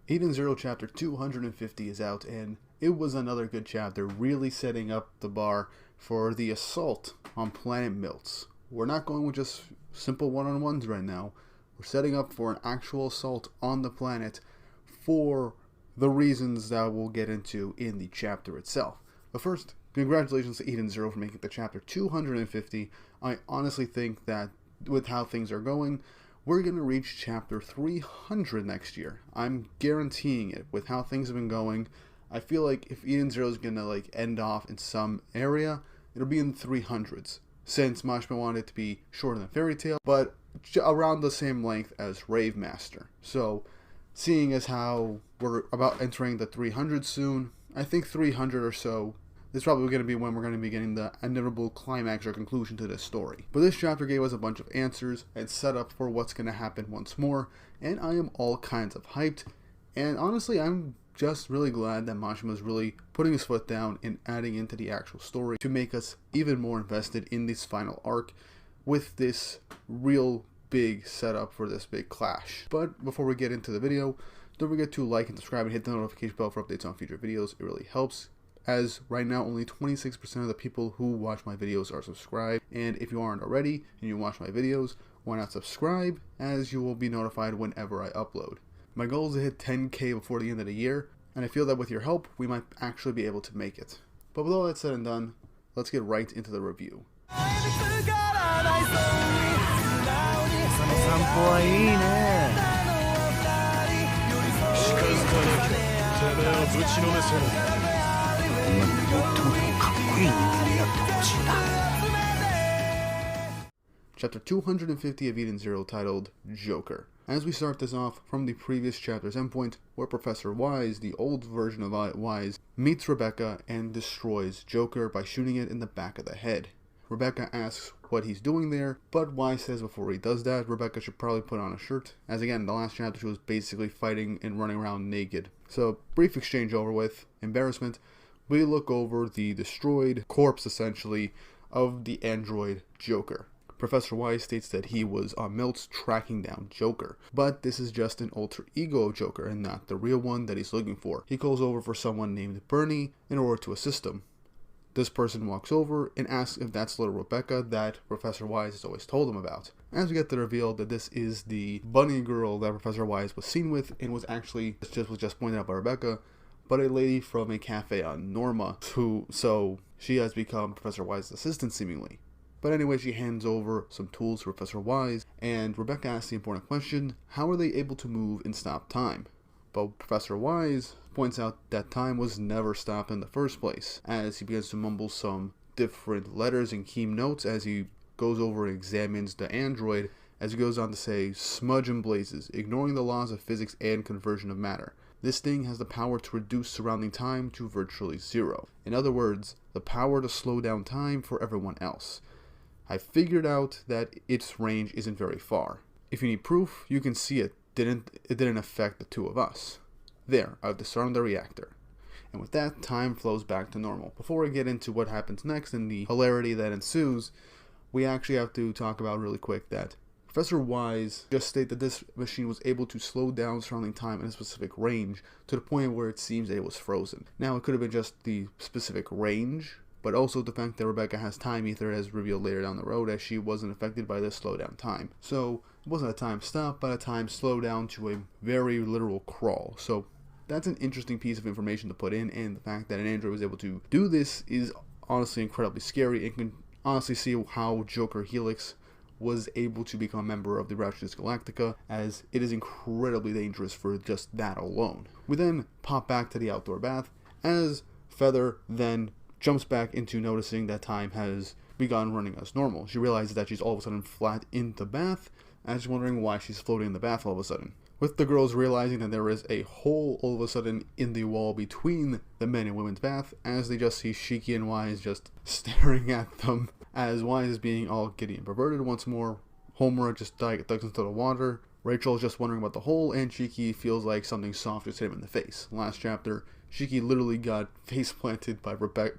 Eden Zero Chapter 250 is out, and it was another good chapter, really setting up the bar for the assault on Planet Milts. We're not going with just simple one-on-ones right now. We're setting up for an actual assault on the planet for the reasons that we'll get into in the chapter itself. But first, congratulations to Eden Zero for making the chapter 250. I honestly think that with how things are going, we're going to reach chapter 300 next year. I'm guaranteeing it with how things have been going. I feel like if Eden Zero is going to end off in some area, it'll be in the 300s. Since Mashima wanted it to be shorter than Fairy Tail, but around the same length as Rave Master. So, seeing as how we're about entering the 300 soon, I think 300 or so is probably going to be when we're going to be getting the inevitable climax or conclusion to this story. But this chapter gave us a bunch of answers and set up for what's going to happen once more, and I am all kinds of hyped. And honestly, I'm just really glad that Mashima is really putting his foot down and adding into the actual story to make us even more invested in this final arc with this real big setup for this big clash. But before we get into the video, don't forget to like and subscribe and hit the notification bell for updates on future videos. It really helps, as right now only 26% of the people who watch my videos are subscribed. And if you aren't already and you watch my videos, why not subscribe, as you will be notified whenever I upload. My goal is to hit 10k before the end of the year, and I feel that with your help, we might actually be able to make it. But with all that said and done, let's get right into the review. Chapter 250 of Eden Zero, titled Joker. As we start this off from the previous chapter's endpoint, where Professor Weisz, the old version of Weisz, meets Rebecca and destroys Joker by shooting it in the back of the head. Rebecca asks what he's doing there, but Weisz says before he does that, Rebecca should probably put on a shirt, as again, in the last chapter she was basically fighting and running around naked. So, brief exchange over with, embarrassment, we look over the destroyed corpse, essentially, of the android Joker. Professor Weisz states that he was on Milts tracking down Joker, but this is just an alter ego of Joker and not the real one that he's looking for. He calls over for someone named Bernie in order to assist him. This person walks over and asks if that's little Rebecca that Professor Weisz has always told him about. As we get the reveal that this is the bunny girl that Professor Weisz was seen with and was actually just pointed out by Rebecca, but a lady from a cafe on Norma, so she has become Professor Weisz's assistant seemingly. But anyway, she hands over some tools to Professor Weisz, and Rebecca asks the important question, how are they able to move and stop time? But Professor Weisz points out that time was never stopped in the first place, as he begins to mumble some different letters and key notes as he goes over and examines the android, as he goes on to say, smudge and blazes, ignoring the laws of physics and conversion of matter. This thing has the power to reduce surrounding time to virtually zero. In other words, the power to slow down time for everyone else. I figured out that its range isn't very far. If you need proof, you can see it didn't affect the two of us. There, I've disarmed the reactor. And with that, time flows back to normal. Before we get into what happens next and the hilarity that ensues, we actually have to talk about really quick that Professor Weisz just stated that this machine was able to slow down surrounding time in a specific range to the point where it seems that it was frozen. Now, it could have been just the specific range, but also the fact that Rebecca has time ether, as revealed later down the road, as she wasn't affected by this slowdown time. So, it wasn't a time stop, but a time slowdown to a very literal crawl. So, that's an interesting piece of information to put in, and the fact that an android was able to do this is honestly incredibly scary, and can honestly see how Joker Helix was able to become a member of the Revolutionist Galactica, as it is incredibly dangerous for just that alone. We then pop back to the outdoor bath, as Feather then jumps back into noticing that time has begun running as normal. She realizes that she's all of a sudden flat in the bath, and she's wondering why she's floating in the bath all of a sudden. With the girls realizing that there is a hole all of a sudden in the wall between the men and women's bath, as they just see Shiki and Weisz just staring at them, as Weisz is being all giddy and perverted once more. Homer just ducks into the water. Rachel is just wondering about the hole, and Shiki feels like something soft just hit him in the face. Last chapter, Shiki literally got face planted by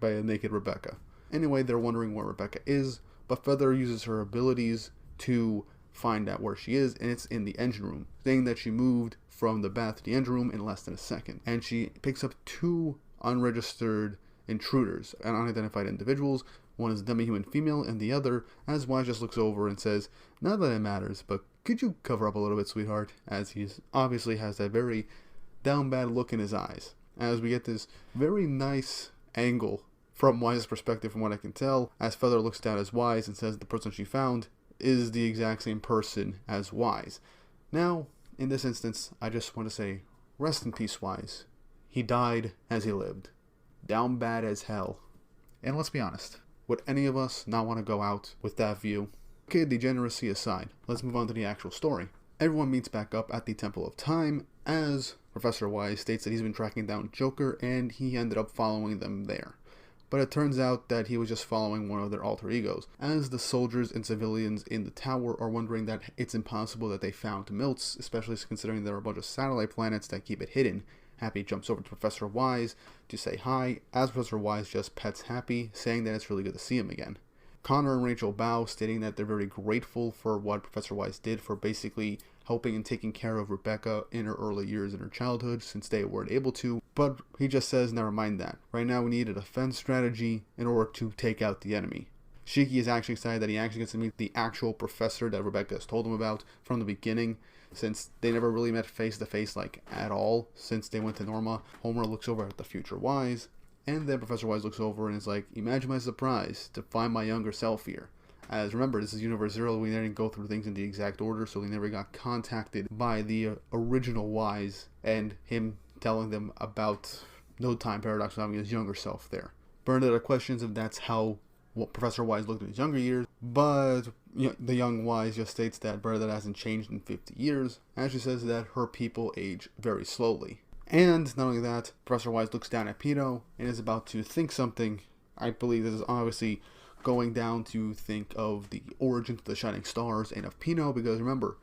a naked Rebecca. Anyway, they're wondering where Rebecca is, but Feather uses her abilities to find out where she is, and it's in the engine room, saying that she moved from the bath to the engine room in less than a second. And she picks up two unregistered intruders, and unidentified individuals. One is a demi-human female, and the other, as Weisz just looks over and says, "Not that it matters, but could you cover up a little bit, sweetheart?" As he obviously has that very down bad look in his eyes. As we get this very nice angle from Weiss's perspective, from what I can tell, as Feather looks down as Weisz and says the person she found is the exact same person as Weisz. Now, in this instance, I just want to say, rest in peace, Weisz. He died as he lived. Down bad as hell. And let's be honest, would any of us not want to go out with that view? Okay, degeneracy aside, let's move on to the actual story. Everyone meets back up at the Temple of Time, as Professor Weisz states that he's been tracking down Joker, and he ended up following them there. But it turns out that he was just following one of their alter egos, as the soldiers and civilians in the tower are wondering that it's impossible that they found Miltz, especially considering there are a bunch of satellite planets that keep it hidden. Happy jumps over to Professor Weisz to say hi, as Professor Weisz just pets Happy, saying that it's really good to see him again. Connor and Rachel bow, stating that they're very grateful for what Professor Weisz did for basically helping and taking care of Rebecca in her early years in her childhood, since they weren't able to, but he just says never mind that. Right now we need a defense strategy in order to take out the enemy. Shiki is actually excited that he actually gets to meet the actual professor that Rebecca has told him about from the beginning, since they never really met face to face like at all since they went to Norma. Homer looks over at the future Weisz, and then Professor Weisz looks over and is like, imagine my surprise to find my younger self here. As remember, this is Universe Zero, we didn't go through things in the exact order, so we never got contacted by the original Weisz and him telling them about No Time Paradox having his younger self there. Bernadette questions if that's how Professor Weisz looked in his younger years, but the young Weisz just states that Bernadette hasn't changed in 50 years, and she says that her people age very slowly. And not only that, Professor Weisz looks down at Pino and is about to think something. I believe this is obviously going down to think of the origin of the Shining Stars and of Pino, because remember,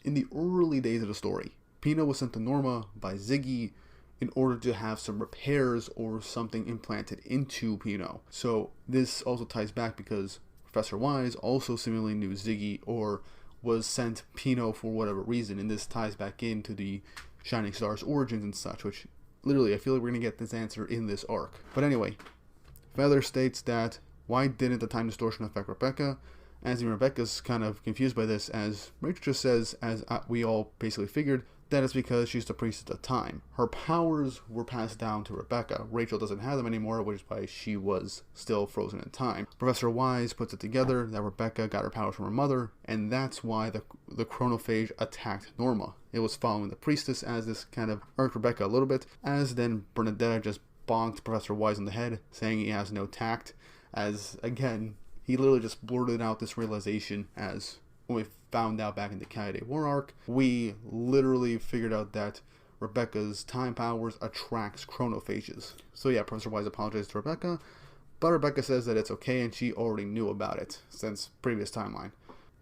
in the early days of the story, Pino was sent to Norma by Ziggy in order to have some repairs or something implanted into Pino. So this also ties back because Professor Weisz also similarly knew Ziggy or was sent Pino for whatever reason, and this ties back into the Shining Stars origins and such, which literally I feel like we're going to get this answer in this arc. But anyway, Feather states that why didn't the time distortion affect Rebecca? As Rebecca's kind of confused by this, as Rachel just says, as we all basically figured, that it's because she's the priestess of time. Her powers were passed down to Rebecca. Rachel doesn't have them anymore, which is why she was still frozen in time. Professor Weisz puts it together that Rebecca got her powers from her mother, and that's why the chronophage attacked Norma. It was following the priestess, as this kind of irked Rebecca a little bit, as then Bernadette just bonked Professor Weisz on the head, saying he has no tact, as again, he literally just blurted out this realization as when we found out back in the Kaede War arc, we literally figured out that Rebecca's time powers attracts chronophages. So yeah, Professor Weisz apologizes to Rebecca, but Rebecca says that it's okay and she already knew about it since previous timeline.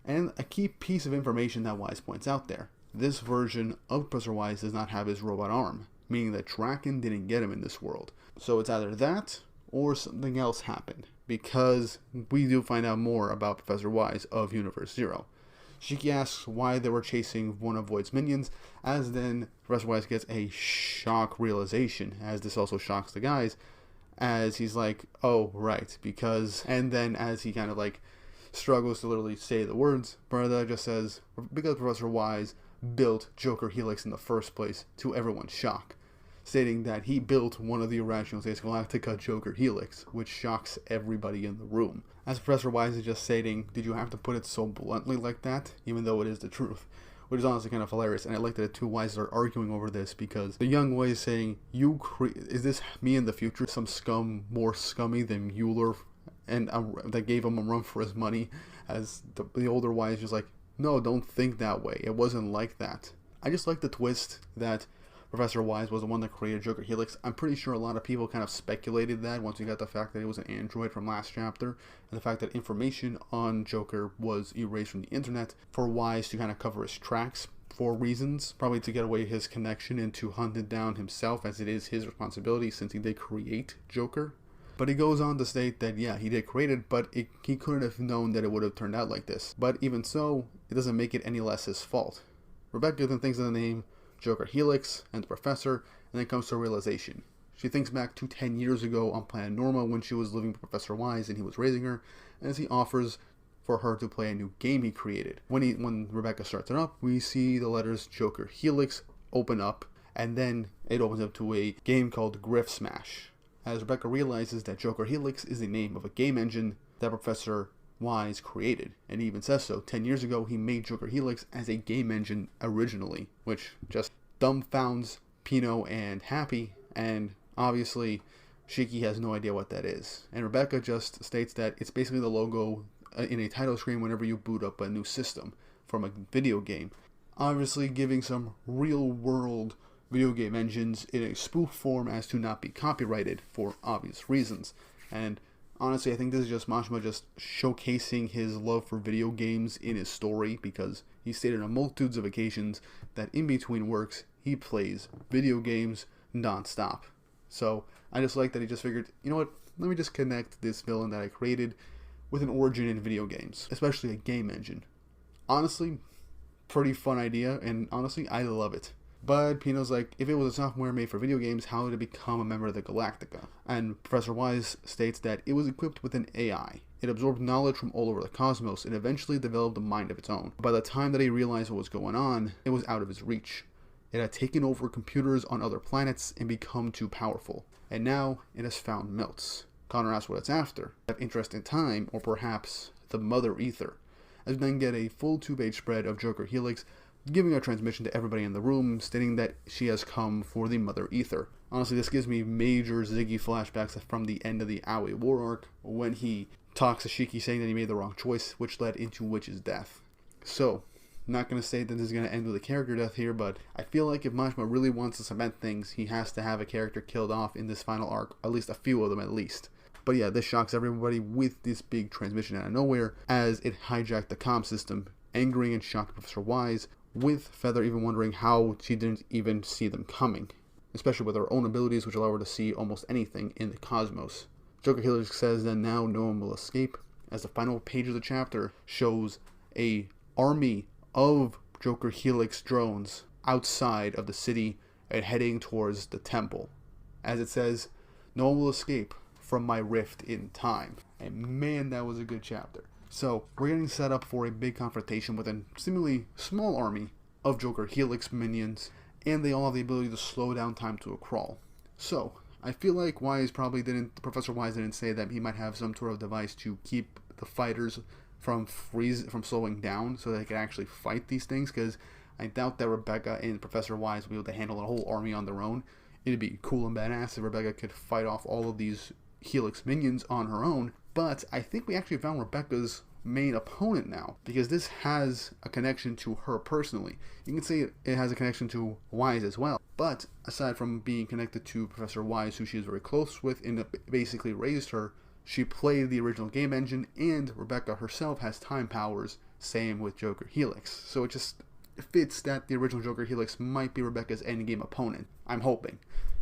And a key piece of information that Weisz points out there, this version of Professor Weisz does not have his robot arm, meaning that Draken didn't get him in this world. So it's either that or something else happened, because we do find out more about Professor Weisz of Universe Zero. Shiki asks why they were chasing one of Void's minions, as then Professor Weisz gets a shock realization, as this also shocks the guys, as he's like, oh, right, because, and then as he kind of like struggles to literally say the words, Bernadette just says, because Professor Weisz built Joker Helix in the first place, to everyone's shock, stating that he built one of the Irrational States Galactica Joker Helix, which shocks everybody in the room. As Professor Weisz is just stating, did you have to put it so bluntly like that, even though it is the truth? Which is honestly kind of hilarious, and I like that the two Weisses are arguing over this, because the young Weisz is saying, is this me in the future, some scum more scummy than Mueller, and that gave him a run for his money, as the older Weisz is just like, no, don't think that way, it wasn't like that. I just like the twist that Professor Weisz was the one that created Joker Helix. I'm pretty sure a lot of people kind of speculated that once you got the fact that it was an android from last chapter, and the fact that information on Joker was erased from the internet, for Weisz to kind of cover his tracks for reasons, probably to get away his connection and to hunt it down himself, as it is his responsibility since he did create Joker. But he goes on to state that, yeah, he did create it, but he couldn't have known that it would have turned out like this. But even so, it doesn't make it any less his fault. Rebecca then thinks of the name Joker Helix and the professor, and then comes to a realization. She thinks back to 10 years ago on Planet Norma when she was living with Professor Weisz and he was raising her, as he offers for her to play a new game he created. When Rebecca starts it up, we see the letters Joker Helix open up, and then it opens up to a game called Griff Smash, as Rebecca realizes that Joker Helix is the name of a game engine that Professor Weisz created, and he even says so. 10 years ago, he made Joker Helix as a game engine originally, which just dumbfounds Pino and Happy, and obviously Shiki has no idea what that is. And Rebecca just states that it's basically the logo in a title screen whenever you boot up a new system from a video game. Obviously giving some real-world video game engines in a spoof form as to not be copyrighted for obvious reasons. And honestly, I think this is just Mashima just showcasing his love for video games in his story, because he stated on multitudes of occasions that in between works, he plays video games non-stop. So I just like that he just figured, you know what, let me just connect this villain that I created with an origin in video games, especially a game engine. Honestly, pretty fun idea, and honestly, I love it. But Pino's like, if it was a software made for video games, how did it become a member of the Galactica? And Professor Weisz states that it was equipped with an AI. It absorbed knowledge from all over the cosmos and eventually developed a mind of its own. By the time that he realized what was going on, it was out of his reach. It had taken over computers on other planets and become too powerful. And now it has found Melts. Connor asks what it's after. Of interest in time, or perhaps the Mother Ether. As we then get a full 2-page spread of Joker Helix, giving a transmission to everybody in the room, stating that she has come for the Mother Ether. Honestly, this gives me major Ziggy flashbacks from the end of the Aoi War arc, when he talks to Shiki saying that he made the wrong choice, which led into Witch's death. So, not going to say that this is going to end with a character death here, but I feel like if Mashima really wants to cement things, he has to have a character killed off in this final arc, at least a few of them at least. But yeah, this shocks everybody with this big transmission out of nowhere, as it hijacked the comm system, angering and shocking Professor Weisz, with Feather even wondering how she didn't even see them coming, especially with her own abilities which allow her to see almost anything in the cosmos. Joker Helix says that now no one will escape, as the final page of the chapter shows a army of Joker Helix drones outside of the city and heading towards the temple. As it says, no one will escape from my rift in time. And man, that was a good chapter. So, we're getting set up for a big confrontation with a seemingly small army of Joker Helix minions, and they all have the ability to slow down time to a crawl. So, I feel like Professor Weisz didn't say that he might have some sort of device to keep the fighters from slowing down so they can actually fight these things, because I doubt that Rebecca and Professor Weisz will be able to handle a whole army on their own. It'd be cool and badass if Rebecca could fight off all of these Helix minions on her own, but I think we actually found Rebecca's main opponent now, because this has a connection to her personally. You can say it has a connection to Weisz as well, but aside from being connected to Professor Weisz, who she is very close with and basically raised her, she played the original game engine, and Rebecca herself has time powers, same with Joker Helix. So it just fits that the original Joker Helix might be Rebecca's endgame opponent, I'm hoping,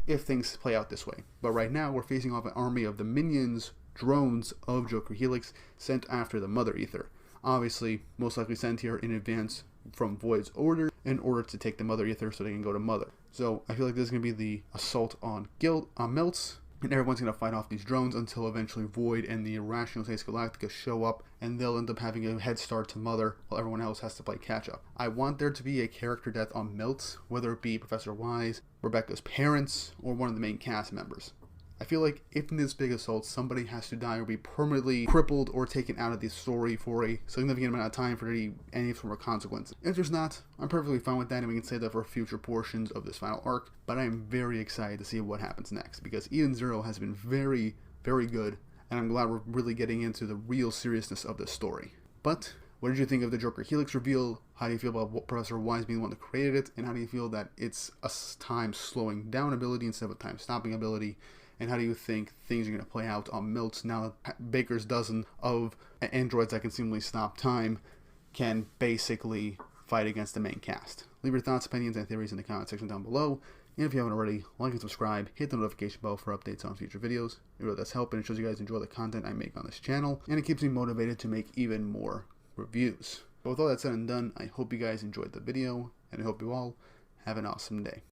if things play out this way. But right now, we're facing off an army of the minions, drones of Joker Helix, sent after the Mother Ether. Obviously, most likely sent here in advance from Void's order, in order to take the Mother Ether so they can go to Mother. So I feel like this is going to be the assault on Melts, and everyone's going to fight off these drones until eventually Void and the Irrational States Galactica show up, and they'll end up having a head start to Mother, while everyone else has to play catch up. I want there to be a character death on Melts, whether it be Professor Weisz, Rebecca's parents, or one of the main cast members. I feel like if in this big assault somebody has to die or be permanently crippled or taken out of the story for a significant amount of time for any form of consequence. If there's not, I'm perfectly fine with that, and we can save that for future portions of this final arc, but I am very excited to see what happens next, because Eden Zero has been very, very good, and I'm glad we're really getting into the real seriousness of this story. But what did you think of the Joker Helix reveal? How do you feel about Professor Weisz being the one that created it? And how do you feel that it's a time slowing down ability instead of a time stopping ability? And how do you think things are going to play out on Melts now that Baker's dozen of androids that can seemingly stop time can basically fight against the main cast. Leave your thoughts, opinions, and theories in the comment section down below. And if you haven't already, like and subscribe, hit the notification bell for updates on future videos. It really does help, and it shows you guys enjoy the content I make on this channel, and it keeps me motivated to make even more reviews. But with all that said and done, I hope you guys enjoyed the video, and I hope you all have an awesome day.